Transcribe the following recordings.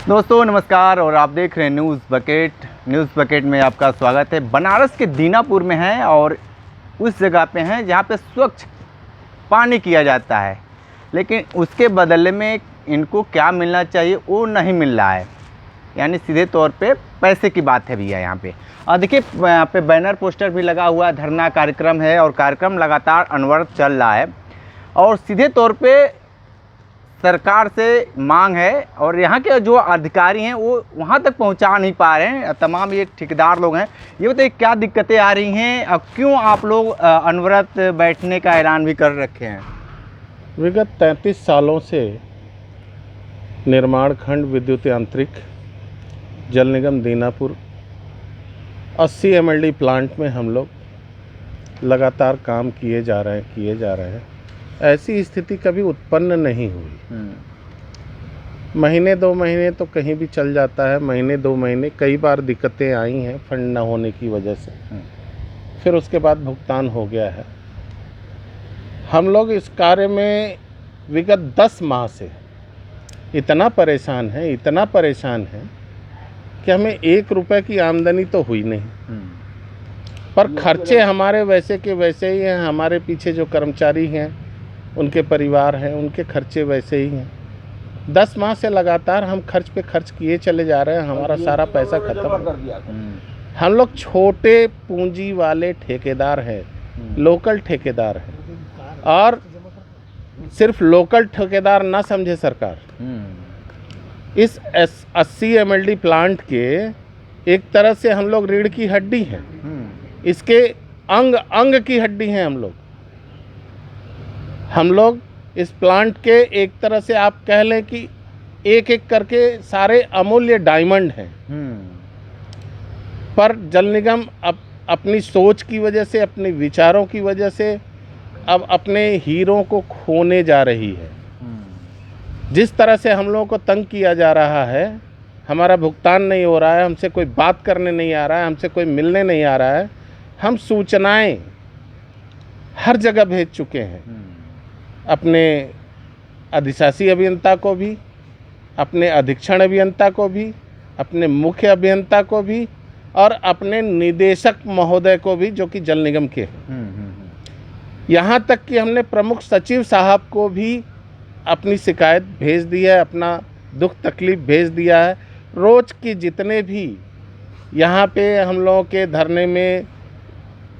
दोस्तों नमस्कार और आप देख रहे हैं न्यूज़ बकेट में आपका स्वागत है। बनारस के दीनापुर में हैं और उस जगह पे हैं जहाँ पे स्वच्छ पानी किया जाता है, लेकिन उसके बदले में इनको क्या मिलना चाहिए वो नहीं मिल रहा है, यानी सीधे तौर पे पैसे की बात है भैया। यहाँ पे और देखिए यहाँ पे बैनर पोस्टर भी लगा हुआ है, धरना कार्यक्रम है और कार्यक्रम लगातार अनवरत चल रहा है और सीधे तौर पे सरकार से मांग है और यहाँ के जो अधिकारी हैं वो वहाँ तक पहुँचा नहीं पा रहे हैं। तमाम ये ठेकेदार लोग हैं। ये बताइए क्या दिक्कतें आ रही हैं और क्यों आप लोग अनवरत बैठने का ऐलान भी कर रखे हैं? विगत 33 सालों से निर्माण खंड विद्युत यांत्रिक जल निगम दीनापुर 80 MLD प्लांट में हम लोग लगातार काम किए जा रहे हैं। ऐसी स्थिति कभी उत्पन्न नहीं हुई। महीने 2 महीने तो कहीं भी चल जाता है, महीने 2 महीने कई बार दिक्कतें आई हैं फंड न होने की वजह से, फिर उसके बाद भुगतान हो गया है। हम लोग इस कार्य में विगत 10 माह से इतना परेशान है कि हमें 1 रुपए की आमदनी तो हुई नहीं, पर खर्चे हमारे वैसे के वैसे ही हैं। हमारे पीछे जो कर्मचारी हैं, उनके परिवार हैं, उनके खर्चे वैसे ही हैं। 10 माह से लगातार हम खर्च पे खर्च किए चले जा रहे हैं। हमारा सारा पैसा खत्म। हम लोग छोटे पूंजी वाले ठेकेदार हैं, लोकल ठेकेदार हैं, और सिर्फ लोकल ठेकेदार ना समझे सरकार। इस 80 MLD प्लांट के एक तरह से हम लोग रीढ़ की हड्डी हैं, इसके अंग की हड्डी हैं हम लोग इस प्लांट के एक तरह से आप कह लें कि एक एक करके सारे अमूल्य डायमंड हैं। पर जल निगम अपनी सोच की वजह से, अपने विचारों की वजह से अब अपने हीरों को खोने जा रही है। जिस तरह से हम लोगों को तंग किया जा रहा है, हमारा भुगतान नहीं हो रहा है, हमसे कोई बात करने नहीं आ रहा है, हमसे कोई मिलने नहीं आ रहा है। हम सूचनाएं हर जगह भेज चुके हैं, अपने अधिशासी अभियंता को भी, अपने अधीक्षण अभियंता को भी, अपने मुख्य अभियंता को भी और अपने निदेशक महोदय को भी, जो कि जल निगम के हैं। यहाँ तक कि हमने प्रमुख सचिव साहब को भी अपनी शिकायत भेज दी है, अपना दुख तकलीफ भेज दिया है। रोज़ की जितने भी यहाँ पे हम लोगों के धरने में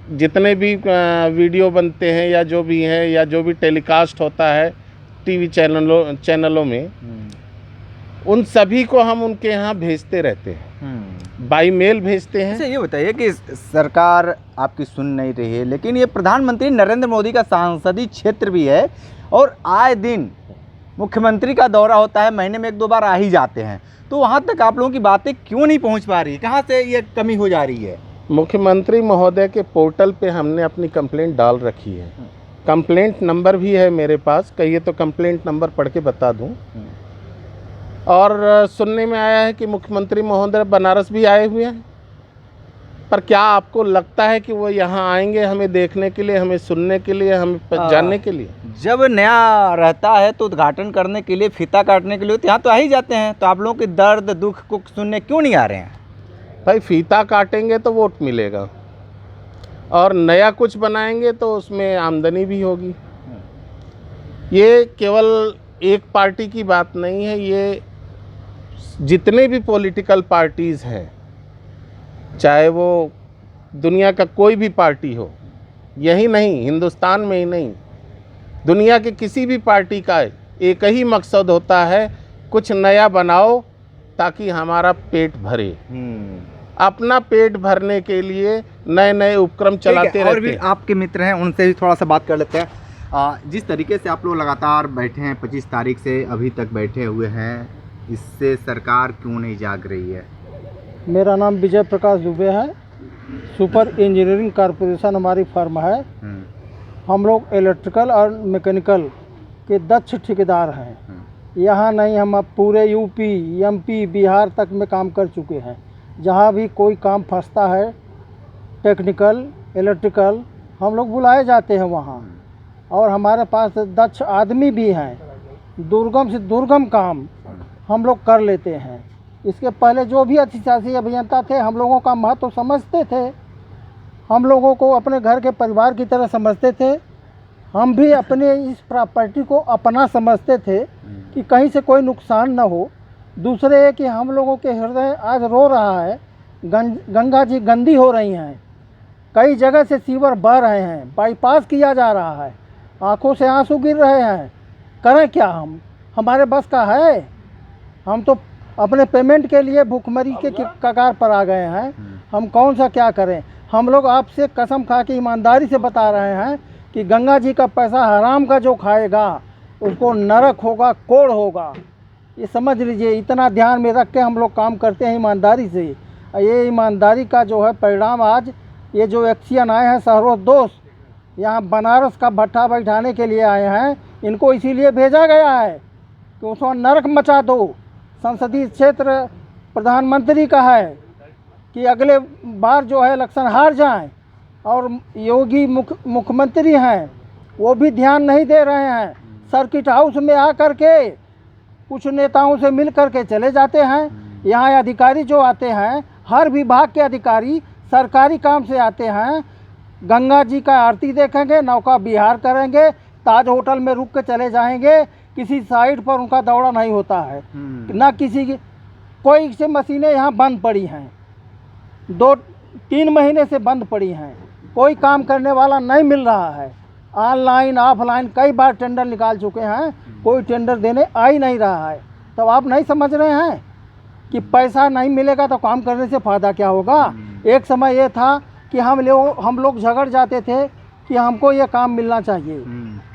जितने भी वीडियो बनते हैं या जो भी है या जो भी टेलीकास्ट होता है टीवी चैनलों में, उन सभी को हम उनके यहाँ भेजते रहते हैं, बाई मेल भेजते हैं। अच्छा ये बताइए कि सरकार आपकी सुन नहीं रही है, लेकिन ये प्रधानमंत्री नरेंद्र मोदी का संसदीय क्षेत्र भी है और आए दिन मुख्यमंत्री का दौरा होता है, महीने में 1-2 बार आ ही जाते हैं, तो वहाँ तक आप लोगों की बातें क्यों नहीं पहुँच पा रही? कहाँ से ये कमी हो जा रही है? मुख्यमंत्री महोदय के पोर्टल पे हमने अपनी कंप्लेंट डाल रखी है। कंप्लेंट नंबर भी है मेरे पास, कहिए तो कंप्लेंट नंबर पढ़ के बता दूं। और सुनने में आया है कि मुख्यमंत्री महोदय बनारस भी आए हुए हैं, पर क्या आपको लगता है कि वो यहाँ आएंगे हमें देखने के लिए, हमें सुनने के लिए, हमें जानने के लिए? जब नया रहता है तो उद्घाटन करने के लिए, फीता काटने के लिए तो यहाँ तो आ ही जाते हैं, तो आप लोगों के दर्द दुख को सुनने क्यों नहीं आ रहे हैं? भाई फीता काटेंगे तो वोट मिलेगा और नया कुछ बनाएंगे तो उसमें आमदनी भी होगी। ये केवल एक पार्टी की बात नहीं है, ये जितने भी पॉलिटिकल पार्टीज़ हैं, चाहे वो दुनिया का कोई भी पार्टी हो, यही नहीं हिंदुस्तान में ही नहीं, दुनिया के किसी भी पार्टी का एक ही मकसद होता है, कुछ नया बनाओ ताकि हमारा पेट भरे। अपना पेट भरने के लिए नए नए उपक्रम चलाते रहते हैं। और भी आपके मित्र हैं, उनसे भी थोड़ा सा बात कर लेते हैं। जिस तरीके से आप लोग लगातार बैठे हैं, 25 तारीख से अभी तक बैठे हुए हैं, इससे सरकार क्यों नहीं जाग रही है? मेरा नाम विजय प्रकाश दुबे है। सुपर इंजीनियरिंग कॉरपोरेशन हमारी फर्म है। हम लोग इलेक्ट्रिकल और मैकेनिकल के दक्ष ठेकेदार हैं। यहाँ नहीं, हम अब पूरे यूपी, एमपी, बिहार तक में काम कर चुके हैं। जहाँ भी कोई काम फंसता है, टेक्निकल, इलेक्ट्रिकल, हम लोग बुलाए जाते हैं वहाँ, और हमारे पास दक्ष आदमी भी हैं। दुर्गम से दुर्गम काम हम लोग कर लेते हैं। इसके पहले जो भी अधिशासी अभियंता थे हम लोगों का महत्व समझते थे, हम लोगों को अपने घर के परिवार की तरह समझते थे। हम भी अपने इस प्रॉपर्टी को अपना समझते थे कि कहीं से कोई नुकसान न हो। दूसरे है कि हम लोगों के हृदय आज रो रहा है, गंगा जी गंदी हो रही हैं, कई जगह से सीवर बह रहे हैं, बाईपास किया जा रहा है, आंखों से आंसू गिर रहे हैं। करें क्या हम? हमारे बस का है? हम तो अपने पेमेंट के लिए भूखमरी के कगार पर आ गए हैं। हम कौन सा क्या करें? हम लोग आपसे कसम खा के ईमानदारी से बता रहे हैं कि गंगा जी का पैसा हराम का जो खाएगा उसको नरक होगा, कोड़ होगा। ये समझ लीजिए, इतना ध्यान में रख के हम लोग काम करते हैं ईमानदारी से। ये ईमानदारी का जो है परिणाम आज ये जो एक्सियन आए हैं शहरों दोस्त यहाँ बनारस का भट्ठा बैठाने के लिए आए हैं, इनको इसीलिए भेजा गया है कि उसको नरक मचा दो। संसदीय क्षेत्र प्रधानमंत्री का है कि अगले बार जो है इलेक्शन हार जाएं, और योगी मुख्यमंत्री हैं वो भी ध्यान नहीं दे रहे हैं। सर्किट हाउस में आकर के कुछ नेताओं से मिल कर के चले जाते हैं। यहाँ अधिकारी जो आते हैं, हर विभाग के अधिकारी सरकारी काम से आते हैं, गंगा जी का आरती देखेंगे, नौका विहार करेंगे, ताज होटल में रुक के चले जाएंगे। किसी साइड पर उनका दौड़ा नहीं होता है, ना किसी की कोई से मशीनें यहाँ बंद पड़ी हैं, 2-3 महीने से बंद पड़ी हैं, कोई काम करने वाला नहीं मिल रहा है। ऑनलाइन ऑफलाइन कई बार टेंडर निकाल चुके हैं, कोई टेंडर देने आ ही नहीं रहा है। तब आप नहीं समझ रहे हैं कि पैसा नहीं मिलेगा तो काम करने से फ़ायदा क्या होगा। एक समय ये था कि हम लोग झगड़ जाते थे कि हमको ये काम मिलना चाहिए।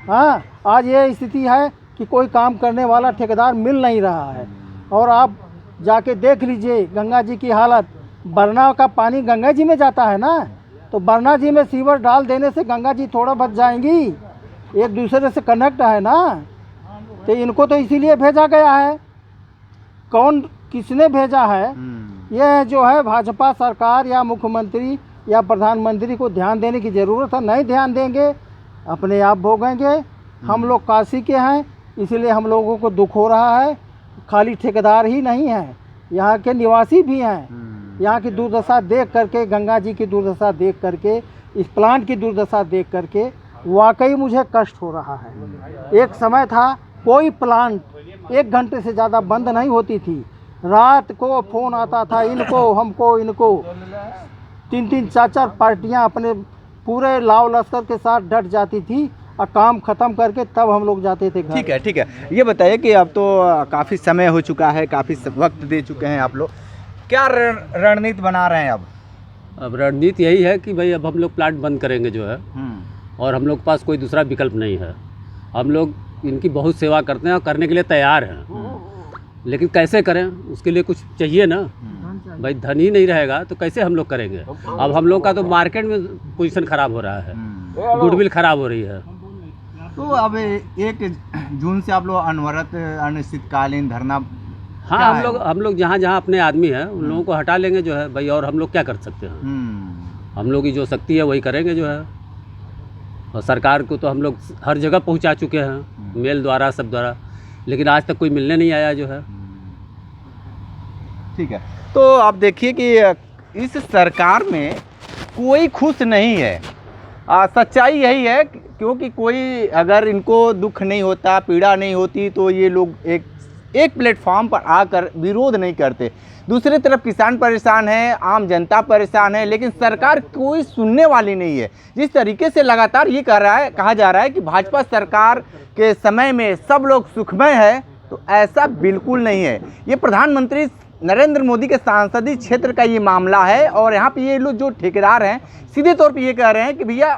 हाँ, आज ये स्थिति है कि कोई काम करने वाला ठेकेदार मिल नहीं रहा है। और आप जाके देख लीजिए गंगा जी की हालत। बरना का पानी गंगा जी में जाता है ना, तो बरना जी में सीवर डाल देने से गंगा जी थोड़ा बच जाएंगी, एक दूसरे से कनेक्ट है ना। तो इनको तो इसीलिए भेजा गया है। कौन किसने भेजा है? यह जो है भाजपा सरकार या मुख्यमंत्री या प्रधानमंत्री को ध्यान देने की ज़रूरत है। नहीं ध्यान देंगे, अपने आप भोगेंगे। हम लोग काशी के हैं, इसलिए हम लोगों को दुख हो रहा है। खाली ठेकेदार ही नहीं है, यहाँ के निवासी भी हैं। यहाँ की दुर्दशा देख करके, गंगा जी की दुर्दशा देख करके, इस प्लांट की दुर्दशा देख करके वाकई मुझे कष्ट हो रहा है। एक समय था कोई प्लांट 1 घंटे से ज़्यादा बंद नहीं होती थी। रात को फ़ोन आता था, इनको हमको इनको 3-3 4-4 पार्टियाँ अपने पूरे लाव लश्कर के साथ डट जाती थी और काम ख़त्म करके तब हम लोग जाते थे घर। ठीक है। ये बताइए कि अब तो काफ़ी समय हो चुका है, काफ़ी वक्त दे चुके हैं आप लोग, क्या रणनीति बना रहे हैं अब रणनीति यही है कि भाई अब हम लोग प्लांट बंद करेंगे जो है, और हम लोग के पास कोई दूसरा विकल्प नहीं है। हम लोग इनकी बहुत सेवा करते हैं और करने के लिए तैयार हैं, लेकिन कैसे करें उसके लिए कुछ चाहिए ना। भाई धन ही नहीं रहेगा तो कैसे हम लोग करेंगे। अब हम लोग का तो मार्केट में पोजीशन ख़राब हो रहा है, गुडविल ख़राब हो रही है। तो अब 1 जून से आप लोग अनवरत अनिश्चितकालीन धरना। हाँ, हम लोग जहाँ अपने आदमी हैं उन लोगों को हटा लेंगे जो है भाई, और हम लोग क्या कर सकते हैं। हम लोग की जो शक्ति है वही करेंगे जो है। और सरकार को तो हम लोग हर जगह पहुँचा चुके हैं, मेल द्वारा सब द्वारा, लेकिन आज तक कोई मिलने नहीं आया जो है। ठीक है, तो आप देखिए कि इस सरकार में कोई खुश नहीं है। सच्चाई यही है, क्योंकि कोई अगर इनको दुख नहीं होता, पीड़ा नहीं होती, तो ये लोग एक प्लेटफॉर्म पर आकर विरोध नहीं करते। दूसरी तरफ किसान परेशान है, आम जनता परेशान है, लेकिन सरकार कोई सुनने वाली नहीं है। जिस तरीके से लगातार ये कहा जा रहा है कि भाजपा सरकार के समय में सब लोग सुखमय है, तो ऐसा बिल्कुल नहीं है। ये प्रधानमंत्री नरेंद्र मोदी के संसदीय क्षेत्र का ये मामला है, और यहाँ पे ये लोग जो ठेकेदार हैं सीधे तौर पे ये कह रहे हैं कि भैया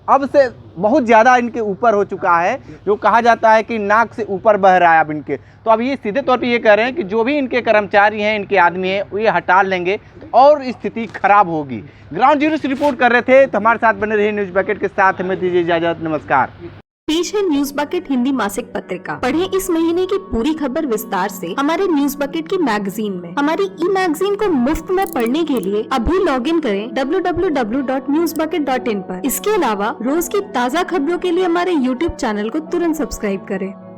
अब से बहुत ज़्यादा इनके ऊपर हो चुका है। जो कहा जाता है कि नाक से ऊपर बह रहा है अब इनके, तो अब ये सीधे तौर पे ये कह रहे हैं कि जो भी इनके कर्मचारी हैं, इनके आदमी हैं, वो ये हटा लेंगे और स्थिति खराब होगी। ग्राउंड जीरो से रिपोर्ट कर रहे थे, तो हमारे साथ बने रहे न्यूज़ बकेट के साथ। हमें दीजिए इजाजत, नमस्कार। पेश है न्यूज बकेट हिंदी मासिक पत्रिका। पढ़ें इस महीने की पूरी खबर विस्तार से हमारे न्यूज बकेट की मैगजीन में। हमारी ई मैगजीन को मुफ्त में पढ़ने के लिए अभी लॉगिन करें www.newsbucket.in पर। इसके अलावा रोज की ताज़ा खबरों के लिए हमारे YouTube चैनल को तुरंत सब्सक्राइब करें।